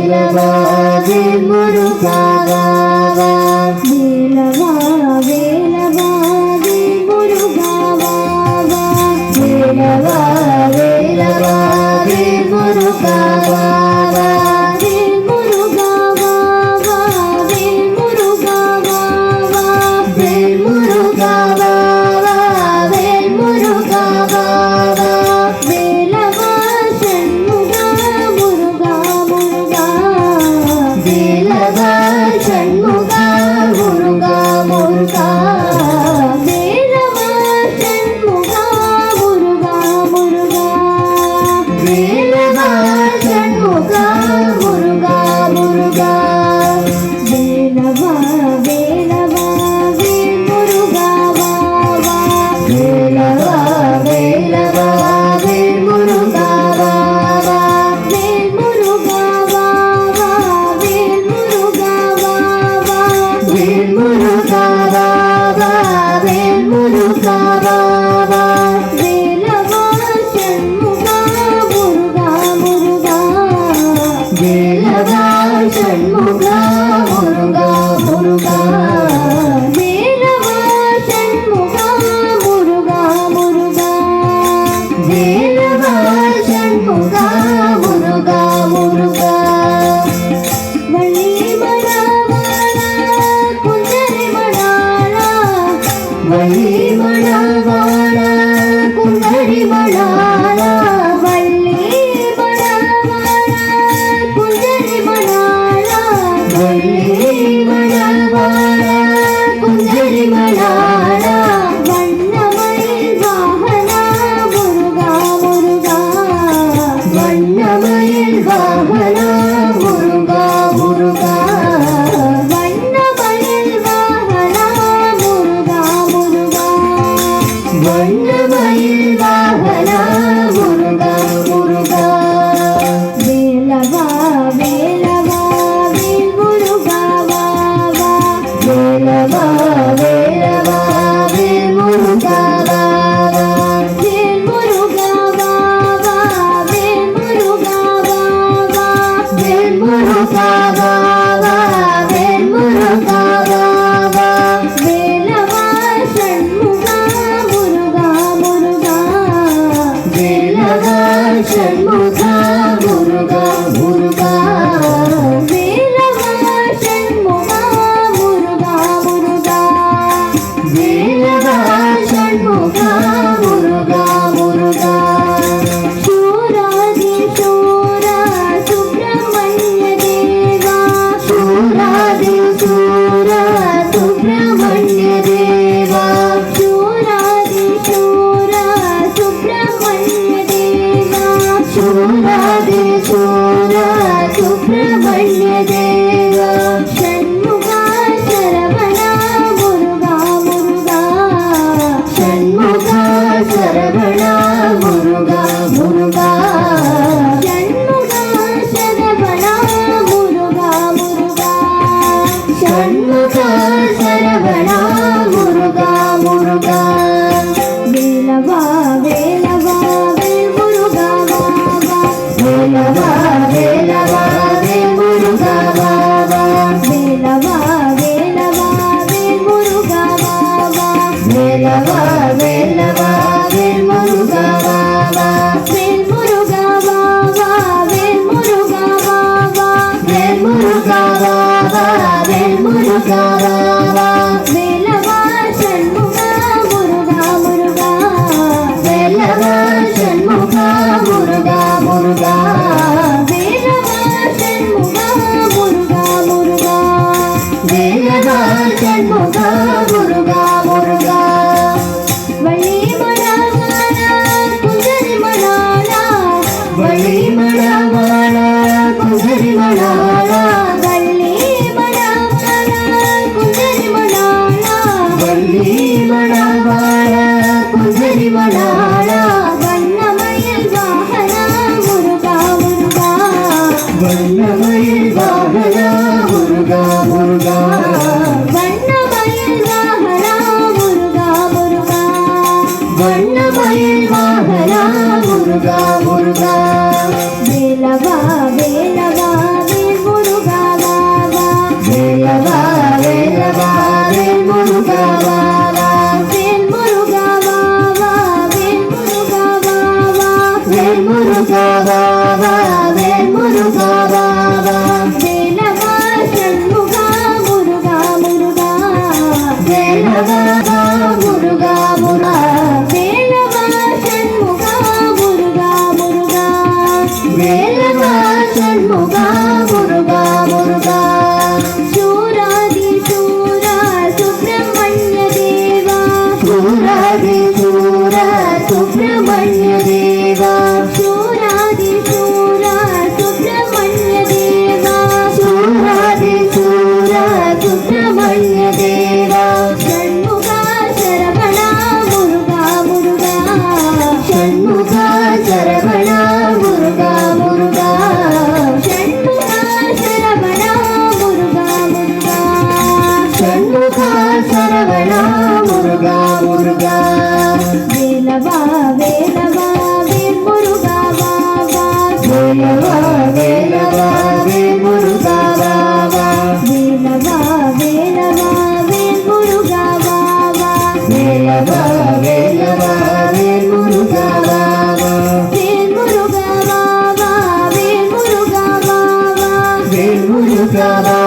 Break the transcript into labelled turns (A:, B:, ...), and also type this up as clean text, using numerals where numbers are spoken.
A: வேலவா வேல் முருகா வா வா வேலவா வேலவா வேல் முருகா வா வா வேலவா வேலவா வேல் முருகா வா வா வேல் முருகா வா வா வேல் முருகா வா வா வேல் முருகா வா வா வேல் முருகா வா வா வேலவா சண்முகா முருகா முருகா வேலவா சண்முகா முருகா முருகா வேலவா சண்முகா முருகா முருகா வேலவா சண்முகா முருகா முருகா வேலவா வேலவா வேல் முருகா வா வா வேலவா வேலவா வேல் முருகா வா வா வேல் முருகா வா வா வேல் முருகா வா வா வேல் முருகா வா வா வேல் முருகா வா வா வேலவா சண்முகா முருகா முருகா வேலவா சண்முகா முருகா முருகா வேலவா சண்முகா முருகா முருகா வேலவா சண்முகா முருகா முருகா வள்ளி மணவாளா குந்தரி மணாளா வள்ளி மணவாளா குந்தரி மணாளா வள்ளி மணவாளா குந்தரி மணாளா வள்ளி மணவாளா குந்தரி மணாளா வண்ணமயில் வாகனா முருகா முருகா வண்ணமயில் வாகனா முருகா முருகா வண்ணமயில் வாகனா முருகா முருகா வண்ணமயில் வாகனா முருகா முருகா வேலவா வேலவா வேல் முருகா வா வா வேலவா வேலவா வேல் முருகா வா வா வேல் முருகா வா வா வேல் முருகா வா வா வேல் முருகா வா வா வேல் முருகா வா வா வேலவா சண்முகா முருகா முருகா வேலவா சண்முகா முருகா முருகா வேலவா சண்முகா முருகா முருகா வேலவா சண்முகா முருகா முருகா சூராதி சூரா சுப்பிரமணிய தேவா சூராதி சூரா சுப்பிரமணிய தேவா சூராதி சூரா சுப்பிரமணிய தேவா சூராதி சூரா சுப்பிரமணிய தேவா ஷண்முகா சரவணா முருகா முருகா ஷண்முகா சரவணா முருகா முருகா ஷண்முகா சரவணா முருகா முருகா ஷண்முகா சரவணா முருகா முருகா வேலவா வேலவா வேல் முருகா வா வா வேலவா வேலவா வேல் முருகா வா வா வேலவா வேலவா வேல் முருகா வா வா வேலவா வேலவா வேல் முருகா வா வா வேல் முருகா வா வா வேல் முருகா வா வா வேல் முருகா வா வா வேல் முருகா வா வா வேலவா சண்முகா முருகா முருகா வேலவா சண்முகா முருகா முருகா வேலவா சண்முகா முருகா முருகா வேலவா சண்முகா முருகா முருகா வள்ளி மணவாளா குந்தரி மணாளா வள்ளி மணவாளா குந்தரி மணாளா வள்ளி மணவாளா குந்தரி மணாளா வள்ளி மணவாளா குந்தரி மணாளா வண்ணமயில் வாகனா முருகா முருகா வண்ணமயில் வாகனா முருகா முருகா வண்ணமயில் வாகனா முருகா முருகா வண்ணமயில் வாகனா முருகா முருகா வேலவா வேலவா வேல் வா வா வேலவா சண்முகா முருகா முருகா வேலவா முருகா முருகா வேலவா சண்முகா முருகா முருகா வேலவா சண்முகா முருகா முருகா சூராதி சூரா சுப்பிரமணிய தேவா சூராதி சூரா சுப்பிரமணிய தேவா சூராதி சூரா சுப்பிரமணிய தேவா சூராதி சூரா சுப்பிரமணிய தேவா ஷண்முகா சரவணா முருகா முருகா ஷண்முகா சரவணா முருகா முருகா ஷண்முகா சரவணா முருகா முருகா ஷண்முகா சரவணா முருகா முருகா வேலவா வேலவா வேல் முருகா வா வா வேலவா வேலவா வேல் முருகா வா வா வேலவா வேலவா வேல் முருகா வா வா வேலவா வேலவா வேல் முருகா வா வா வேல் முருகா வா வா வேல் முருகா வா வா வேல் முருகா வா